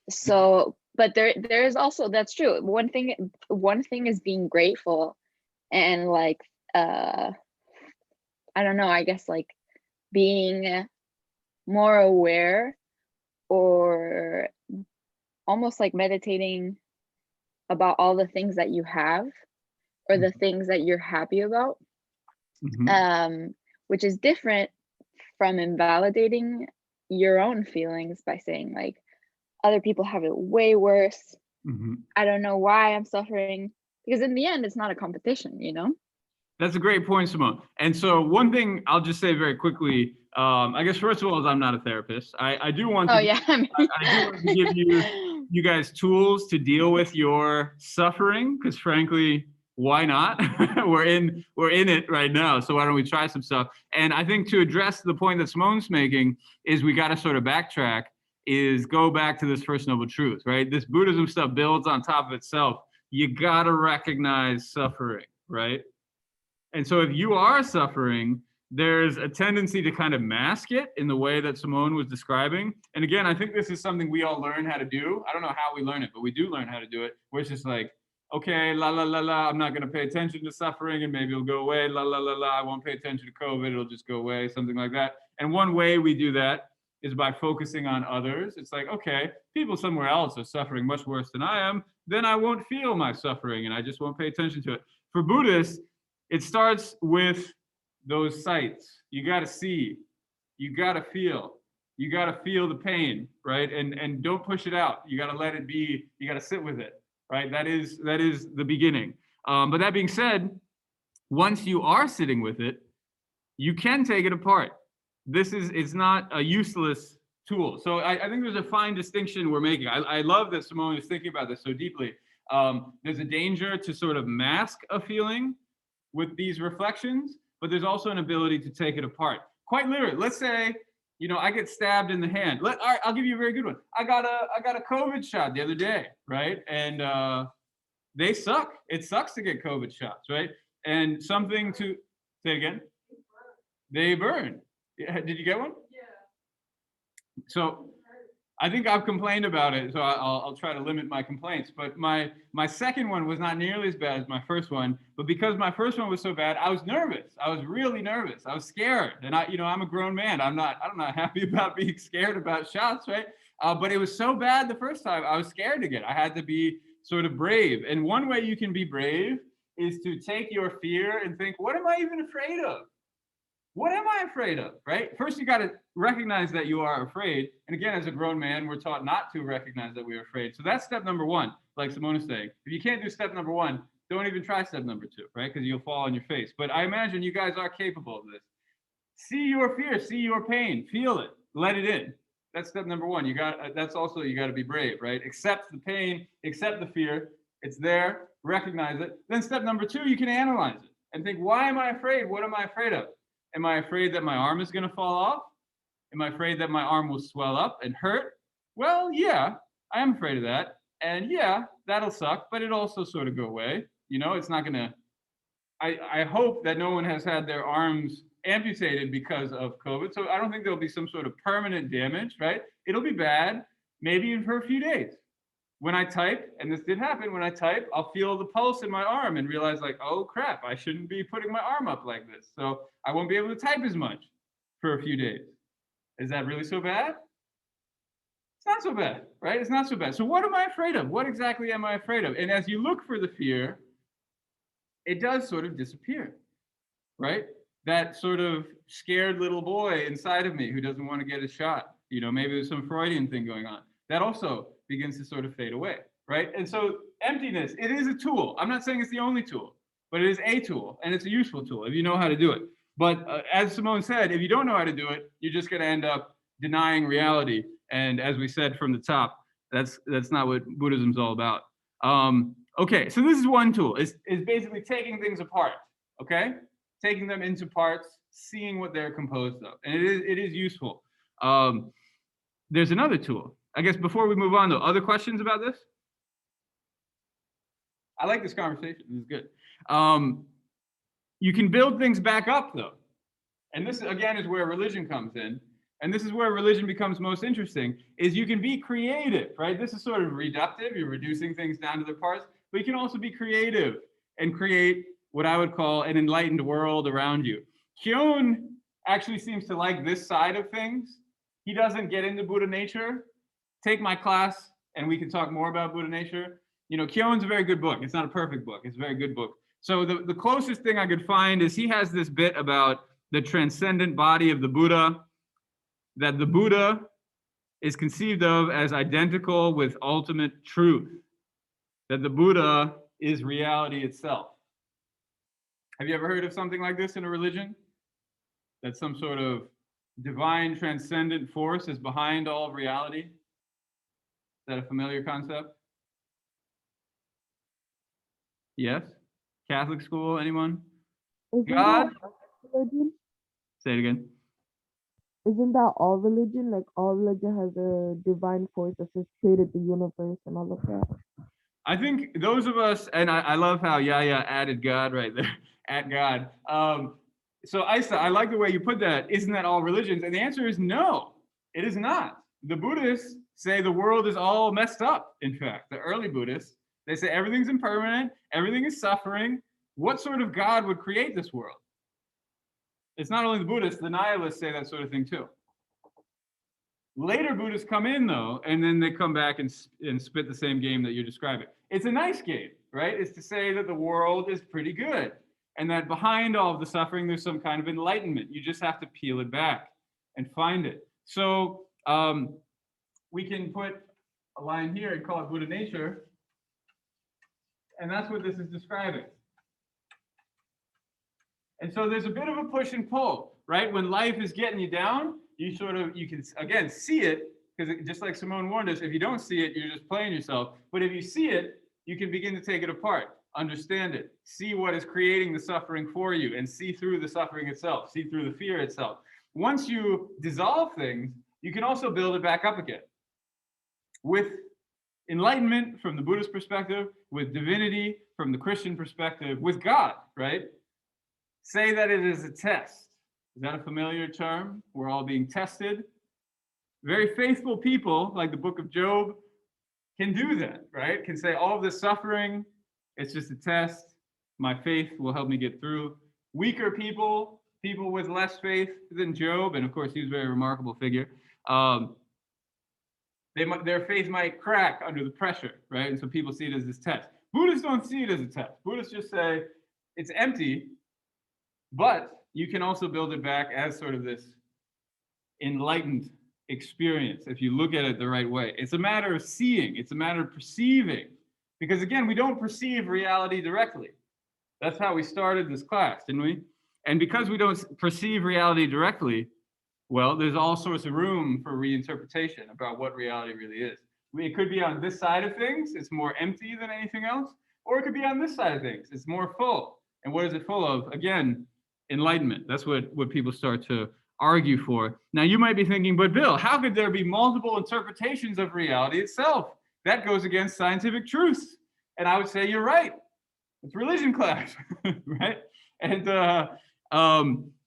Speaker 3: So, but there is also, that's true. One thing is being grateful and I don't know, I guess being more aware, or almost meditating about all the things that you have, or the things that you're happy about, which is different from invalidating your own feelings by saying other people have it way worse. I don't know why I'm suffering, because in the end, it's not a competition,
Speaker 1: That's a great point, Simone. And so one thing I'll just say very quickly, I guess first of all, is I'm not a therapist. I do want to, I do want to give you guys tools to deal with your suffering, because frankly, why not? we're in it right now. So why don't we try some stuff? And I think to address the point that Simone's making is we got to sort of backtrack, is go back to this First Noble Truth, right? This Buddhism stuff builds on top of itself. You got to recognize suffering, right? And so if you are suffering, there's a tendency to kind of mask it in the way that Simone was describing. And again, I think this is something we all learn how to do. I don't know how we learn it, but we do learn how to do it, where it's just okay, la, la, la, la, I'm not going to pay attention to suffering and maybe it'll go away. La, la, la, la, I won't pay attention to COVID. It'll just go away, something like that. And one way we do that is by focusing on others. It's okay, people somewhere else are suffering much worse than I am. Then I won't feel my suffering and I just won't pay attention to it. For Buddhists, it starts with those sights. You got to see, you got to feel the pain, right? And don't push it out. You got to let it be. You got to sit with it, right? That is the beginning. But that being said, once you are sitting with it, you can take it apart. It's not a useless tool. So I think there's a fine distinction we're making. I love that Simone is thinking about this so deeply. There's a danger to sort of mask a feeling with these reflections, but there's also an ability to take it apart. Quite literally, let's say I get stabbed in the hand. All right, I'll give you a very good one. I got a COVID shot the other day, right? And they suck. It sucks to get COVID shots, right? And something to say again. They burn. Yeah, did you get one? Yeah. So I think I've complained about it, so I'll try to limit my complaints. But my second one was not nearly as bad as my first one. But because my first one was so bad, I was nervous. I was really nervous. I was scared. And I'm a grown man. I'm not happy about being scared about shots, right? But it was so bad the first time, I was scared to get it. I had to be sort of brave. And one way you can be brave is to take your fear and think, what am I even afraid of? What am I afraid of, right? First, you got to recognize that you are afraid. And again, as a grown man, we're taught not to recognize that we're afraid. So that's step number one, like Simone is saying. If you can't do step number one, don't even try step number two, right? Because you'll fall on your face. But I imagine you guys are capable of this. See your fear, see your pain, feel it, let it in. That's step number one. You got to be brave, right? Accept the pain, accept the fear. It's there, recognize it. Then step number two, you can analyze it and think, why am I afraid? What am I afraid of? Am I afraid that my arm is going to fall off? Am I afraid that my arm will swell up and hurt? Well, yeah, I am afraid of that. And yeah, that'll suck, but it'll also sort of go away. It's not going to, I hope that no one has had their arms amputated because of COVID. So I don't think there'll be some sort of permanent damage, right? It'll be bad, maybe even for a few days. When I type, and this did happen, when I type, I'll feel the pulse in my arm and realize like, oh crap, I shouldn't be putting my arm up like this. So I won't be able to type as much for a few days. Is that really so bad? It's not so bad, right? It's not so bad. So what am I afraid of? What exactly am I afraid of? And as you look for the fear, it does sort of disappear, right? That sort of scared little boy inside of me who doesn't want to get a shot. Maybe there's some Freudian thing going on. That also begins to sort of fade away, right? And so emptiness, it is a tool. I'm not saying it's the only tool, but it is a tool, and it's a useful tool if you know how to do it. But as Simone said, if you don't know how to do it, you're just going to end up denying reality. And as we said from the top, that's not what Buddhism's all about. Okay, so this is one tool. Is basically taking things apart, okay? Taking them into parts, seeing what they're composed of. And it is useful. There's another tool. I guess before we move on, though, other questions about this? I like this conversation. This is good. You can build things back up, though. And this, again, is where religion comes in. And this is where religion becomes most interesting, is you can be creative, right? This is sort of reductive. You're reducing things down to their parts. But you can also be creative and create what I would call an enlightened world around you. Kyun actually seems to like this side of things. He doesn't get into Buddha nature. Take my class and we can talk more about Buddha nature. Kyon's a very good book. It's not a perfect book. It's a very good book. So the closest thing I could find is he has this bit about the transcendent body of the Buddha, that the Buddha is conceived of as identical with ultimate truth, that the Buddha is reality itself. Have you ever heard of something like this in a religion? That some sort of divine transcendent force is behind all of reality? Is that a familiar concept? Yes? Catholic school, anyone? God?
Speaker 5: Religion?
Speaker 1: Say it again.
Speaker 5: Isn't that all religion? Like all religion has a divine force that just created the universe and all of that.
Speaker 1: I think those of us, and I love how Yaya added God right there, at God. So Isa, I like the way you put that. Isn't that all religions? And the answer is no, it is not. The Buddhists say the world is all messed up, in fact. The early Buddhists, they say everything's impermanent, everything is suffering. What sort of God would create this world? It's not only the Buddhists, the nihilists say that sort of thing too. Later Buddhists come in though, and then they come back and spit the same game that you're describing. It's a nice game, right? It's to say that the world is pretty good and that behind all of the suffering, there's some kind of enlightenment. You just have to peel it back and find it. So we can put a line here and call it Buddha nature. And that's what this is describing. And so there's a bit of a push and pull, right? When life is getting you down, you can, again, see it, because just like Simone warned us, if you don't see it, you're just playing yourself. But if you see it, you can begin to take it apart, understand it, see what is creating the suffering for you, and see through the suffering itself, see through the fear itself. once you dissolve things, you can also build it back up again. With enlightenment from the Buddhist perspective, with divinity from the Christian perspective, with God, right? Say that it is a test. Is that a familiar term? We're all being tested. Very faithful people, like the book of Job, can do that, right? Can say all of this suffering, it's just a test. My faith will help me get through. Weaker people, people with less faith than Job, and of course he's a very remarkable figure, their faith might crack under the pressure, right? And so people see it as this test. Buddhists don't see it as a test. Buddhists just say it's empty, but you can also build it back as sort of this enlightened experience if you look at it the right way. It's a matter of seeing, it's a matter of perceiving. Because again, we don't perceive reality directly. That's how we started this class, didn't we? And because we don't perceive reality directly, well, there's all sorts of room for reinterpretation about what reality really is. It could be on this side of things, it's more empty than anything else, or it could be on this side of things, it's more full. And what is it full of? Again, enlightenment. That's what people start to argue for. Now, you might be thinking, but Bill, how could there be multiple interpretations of reality itself? That goes against scientific truths. And I would say, you're right. It's religion class, right? And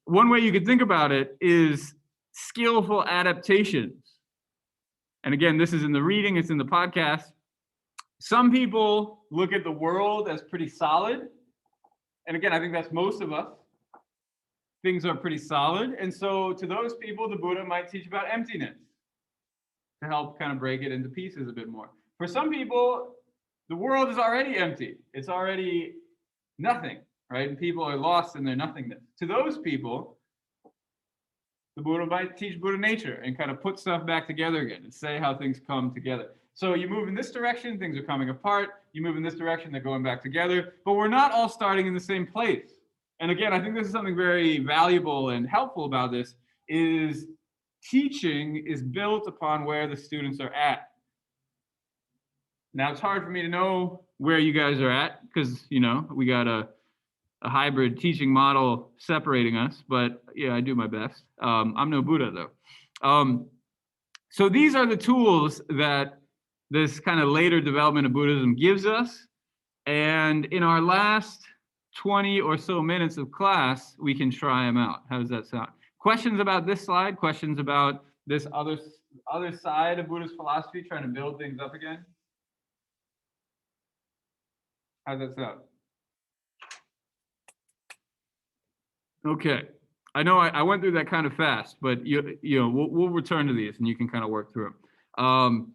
Speaker 1: one way you could think about it is skillful adaptations. And again, this is in the reading, it's in the podcast. Some people look at the world as pretty solid. And again, I think that's most of us. Things are pretty solid. And so to those people, the Buddha might teach about emptiness to help kind of break it into pieces a bit more. For some people, the world is already empty. It's already nothing, right? And people are lost in their nothingness. To those people, the Buddha might teach Buddha nature and kind of put stuff back together again and say how things come together. So you move in this direction, things are coming apart. You move in this direction, they're going back together. But we're not all starting in the same place. And again, I think this is something very valuable and helpful about this, is teaching is built upon where the students are at. Now, it's hard for me to know where you guys are at because, you know, we got a hybrid teaching model separating us, but yeah, I do my best. I'm no Buddha though. So these are the tools that this kind of later development of Buddhism gives us. And in our last 20 or so minutes of class, we can try them out. How does that sound? Questions about this slide? Questions about this other side of Buddhist philosophy, trying to build things up again? How's that sound? Okay. I know I went through that kind of fast, but you know we'll return to these and you can kind of work through them.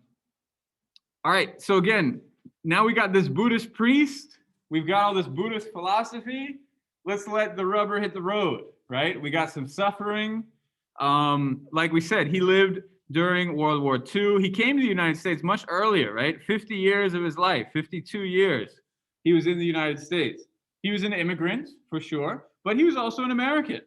Speaker 1: All right. So again, now we got this Buddhist priest. We've got all this Buddhist philosophy. Let's let the rubber hit the road, right? We got some suffering. Like we said, he lived during World War II. He came to the United States much earlier, right? 50 years of his life, 52 years. He was in the United States. He was an immigrant, for sure, but he was also an American.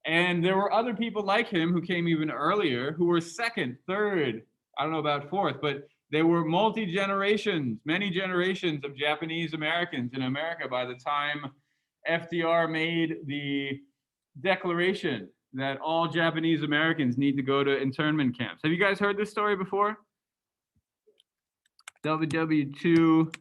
Speaker 1: And there were other people like him who came even earlier, who were second, third, I don't know about fourth, but there were multi-generations, many generations of Japanese Americans in America by the time FDR made the declaration that all Japanese Americans need to go to internment camps. Have you guys heard this story before? WWII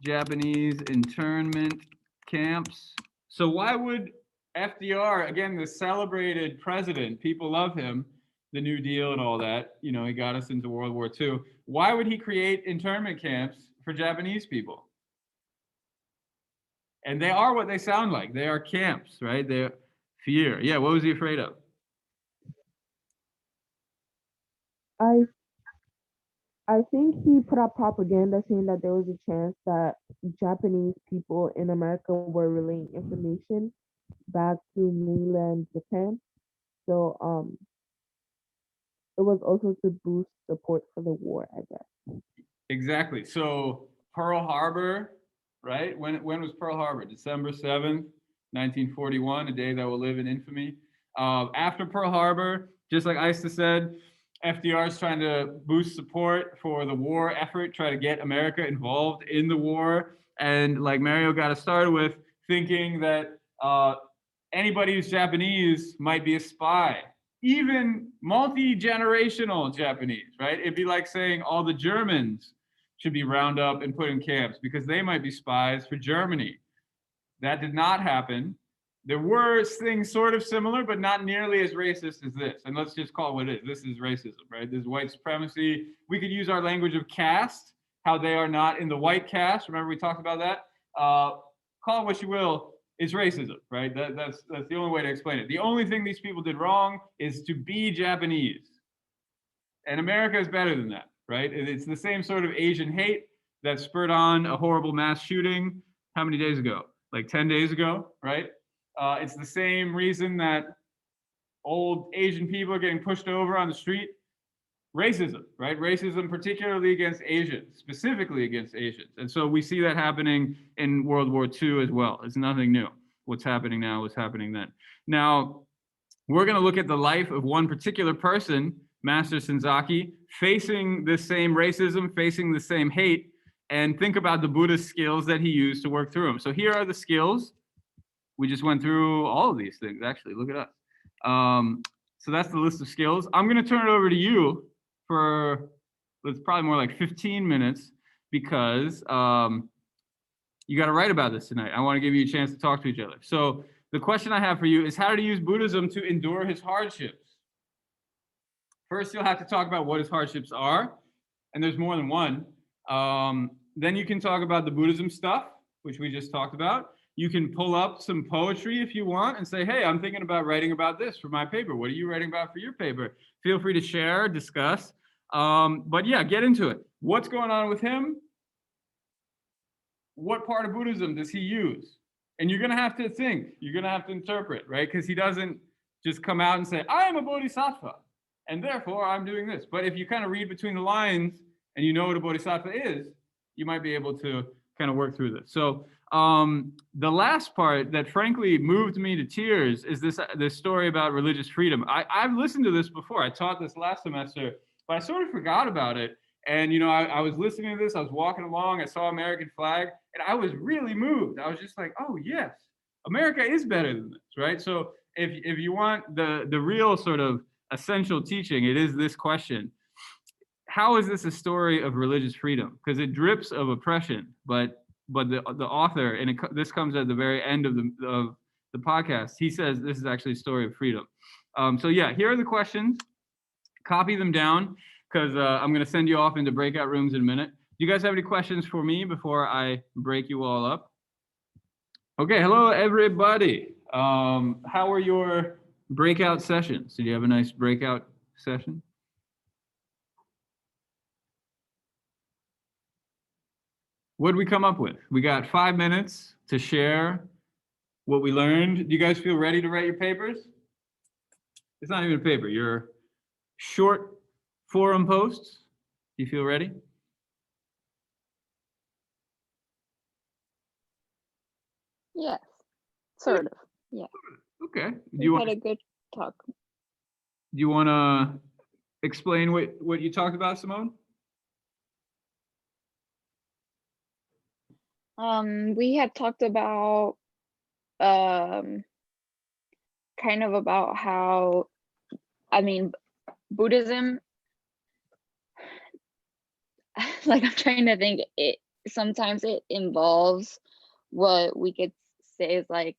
Speaker 1: Japanese internment camps. So why would FDR, again, the celebrated president, people love him, the New Deal and all that, you know, he got us into World War II. Why would he create internment camps for Japanese people? And they are what they sound like. They are camps, right? They're fear. Yeah, what was he afraid of?
Speaker 5: I think he put out propaganda saying that there was a chance that Japanese people in America were relaying information back to mainland Japan. So it was also to boost support for the war, I guess.
Speaker 1: Exactly. So Pearl Harbor, right? When was Pearl Harbor? December 7th, 1941, a day that will live in infamy. After Pearl Harbor, just like Ista said, FDR is trying to boost support for the war effort, try to get America involved in the war. And like Mario got us started with, thinking that anybody who's Japanese might be a spy, even multi-generational Japanese, right? It'd be like saying all the Germans should be rounded up and put in camps because they might be spies for Germany. That did not happen. There were things sort of similar, but not nearly as racist as this. And let's just call it what it is. This is racism, right? This is white supremacy. We could use our language of caste, how they are not in the white caste. Remember we talked about that? Call it what you will. It's racism, right? That's the only way to explain it. The only thing these people did wrong is to be Japanese. And America is better than that, right? It's the same sort of Asian hate that spurred on a horrible mass shooting. How many days ago? Like 10 days ago, right? It's the same reason that old Asian people are getting pushed over on the street. Racism, right? Racism, particularly against Asians, specifically against Asians. And so we see that happening in World War II as well. It's nothing new. What's happening now was happening then. Now, we're going to look at the life of one particular person, Master Senzaki, facing this same racism, facing the same hate, and think about the Buddhist skills that he used to work through them. So here are the skills. We just went through all of these things, actually. Look at us. So that's the list of skills. I'm going to turn it over to you for, it's probably more like 15 minutes because you got to write about this tonight. I want to give you a chance to talk to each other. So the question I have for you is how to use Buddhism to endure his hardships. First, you'll have to talk about what his hardships are, and there's more than one. Then you can talk about the Buddhism stuff, which we just talked about. You can pull up some poetry if you want and say, hey, I'm thinking about writing about this for my paper. What are you writing about for your paper? Feel free to share, discuss. But yeah, get into it. What's going on with him? What part of Buddhism does he use? And you're going to have to think. You're going to have to interpret, right? Because he doesn't just come out and say, I am a bodhisattva, and therefore I'm doing this. But if you kind of read between the lines and you know what a bodhisattva is, you might be able to kind of work through this. So the last part that frankly moved me to tears is this story about religious freedom. I've listened to this before. I taught this last semester, but I sort of forgot about it. And, you know, I was listening to this, I was walking along, I saw American flag, and I was really moved. I was just like, oh, yes, America is better than this, right? So if you want the real sort of essential teaching, it is this question. How is this a story of religious freedom? Because it drips of oppression, but the author, and this comes at the very end of the podcast, he says this is actually a story of freedom. So yeah, here are the questions. Copy them down because I'm going to send you off into breakout rooms in a minute. Do you guys have any questions for me before I break you all up? Okay, hello everybody. How were your breakout sessions? Did you have a nice breakout session? What did we come up with? We got 5 minutes to share what we learned. Do you guys feel ready to write your papers? It's not even a paper. Your short forum posts. Do you feel ready?
Speaker 3: Yes, sort of. Yeah.
Speaker 1: Okay. Do
Speaker 3: We
Speaker 1: you
Speaker 3: had
Speaker 1: want
Speaker 3: a good talk.
Speaker 1: to explain what you talked about, Simone?
Speaker 3: We had talked about kind of about how, I mean, Buddhism, like I'm trying to think, it sometimes it involves what we could say is like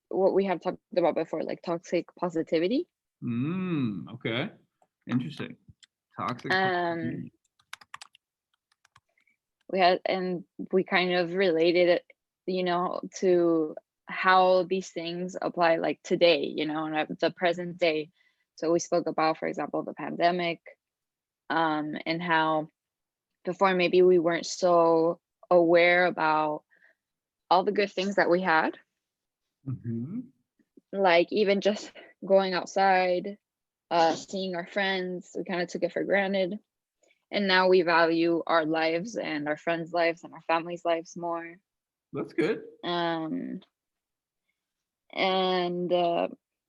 Speaker 3: what we have talked about before, like toxic positivity.
Speaker 1: Okay. Interesting. Toxic positivity.
Speaker 3: We kind of related it, you know, to how these things apply like today, you know, and the present day. So we spoke about, for example, the pandemic, and how before maybe we weren't so aware about all the good things that we had.
Speaker 1: Mm-hmm.
Speaker 3: Like even just going outside, seeing our friends, we kind of took it for granted. And now we value our lives and our friends' lives and our families' lives more.
Speaker 1: That's good.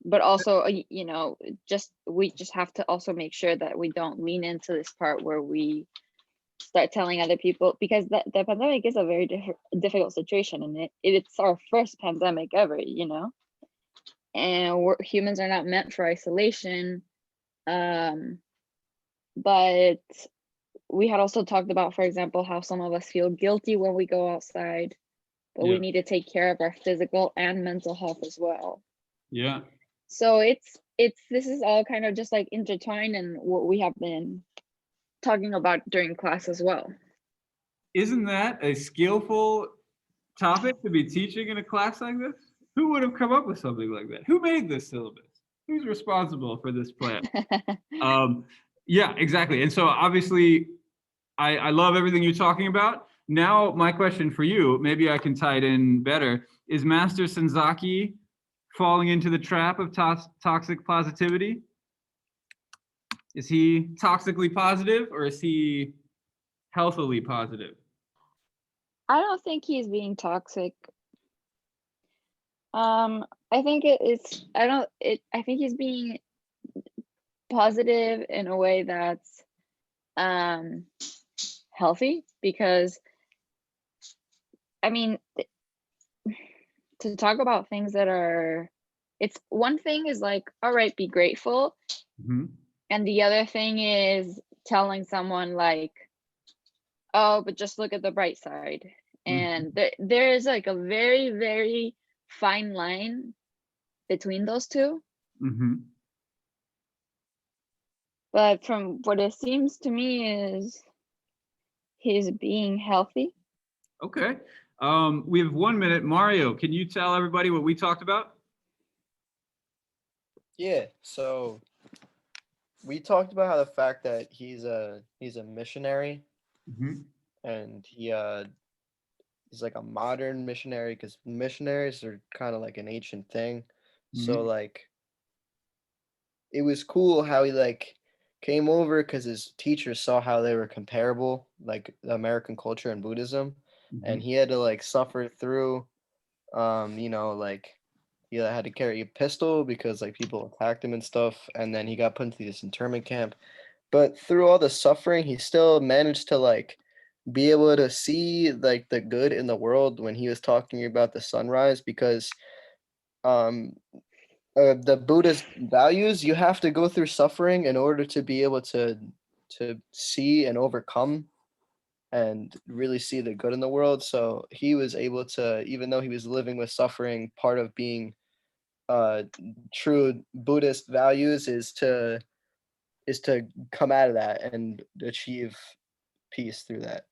Speaker 3: But also, you know, we just have to also make sure that we don't lean into this part where we start telling other people, because the pandemic is a very difficult situation, and it's our first pandemic ever, you know. and humans are not meant for isolation. But we had also talked about, for example, how some of us feel guilty when we go outside, but we
Speaker 1: Yeah.
Speaker 3: need to take care of our physical and mental health as well.
Speaker 1: Yeah.
Speaker 3: So this is all kind of just like intertwined in what we have been talking about during class as well.
Speaker 1: Isn't that a skillful topic to be teaching in a class like this? Who would have come up with something like that? Who made this syllabus? Who's responsible for this plan? Yeah, exactly. And so obviously, I love everything you're talking about. Now, my question for you, maybe I can tie it in better, is Master Senzaki falling into the trap of toxic positivity? Is he toxically positive, or is he healthily positive?
Speaker 3: I don't think he's being toxic. I think I think he's being positive in a way that's healthy, because I mean, to talk about things that are, it's one thing is like, all right, be grateful.
Speaker 1: Mm-hmm.
Speaker 3: And the other thing is telling someone like, oh, but just look at the bright side. And there is like a very, very fine line between those two.
Speaker 1: Mm-hmm.
Speaker 3: But from what it seems to me is he's being healthy.
Speaker 1: Okay. We have 1 minute. Mario, can you tell everybody what we talked about?
Speaker 2: Yeah, so we talked about how the fact that he's a missionary,
Speaker 1: Mm-hmm.
Speaker 2: and he's like a modern missionary, because missionaries are kind of like an ancient thing. So
Speaker 1: Mhm.
Speaker 2: like it was cool how he like came over because his teachers saw how they were comparable, like the American culture and Buddhism, and he had to like suffer through, like he had to carry a pistol because like people attacked him and stuff, and then he got put into this internment camp. But through all the suffering, he still managed to like be able to see like the good in the world when he was talking about the sunrise, because um the Buddhist values, you have to go through suffering in order to be able to see and overcome and really see the good in the world. So he was able to, even though he was living with suffering, part of being uh true Buddhist values is to come out of that and achieve peace through that.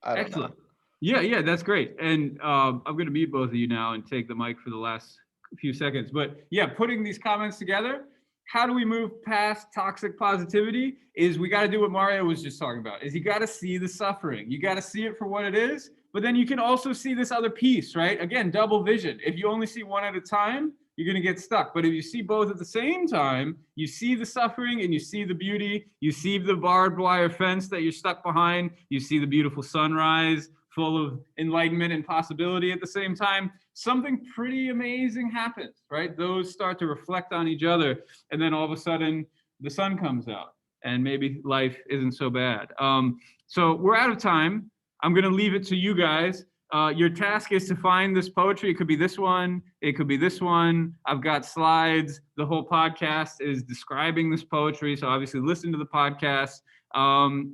Speaker 2: I don't know.
Speaker 1: Excellent. Yeah, that's great. And I'm going to mute both of you now and take the mic for the last few seconds. But yeah, putting these comments together, how do we move past toxic positivity? Is we got to do what Mario was just talking about. Is you got to see the suffering. You got to see it for what it is. But then you can also see this other piece, right? Again, double vision. If you only see one at a time, you're going to get stuck. But if you see both at the same time, you see the suffering and you see the beauty. You see the barbed wire fence that you're stuck behind. You see the beautiful sunrise full of enlightenment and possibility at the same time. Something pretty amazing happens, right? Those start to reflect on each other. And then all of a sudden, the sun comes out and maybe life isn't so bad. So we're out of time. I'm going to leave it to you guys. Your task is to find this poetry. It could be this one. It could be this one. I've got slides. The whole podcast is describing this poetry. So obviously listen to the podcast.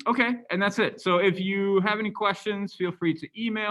Speaker 1: Okay, and that's it. So if you have any questions, feel free to email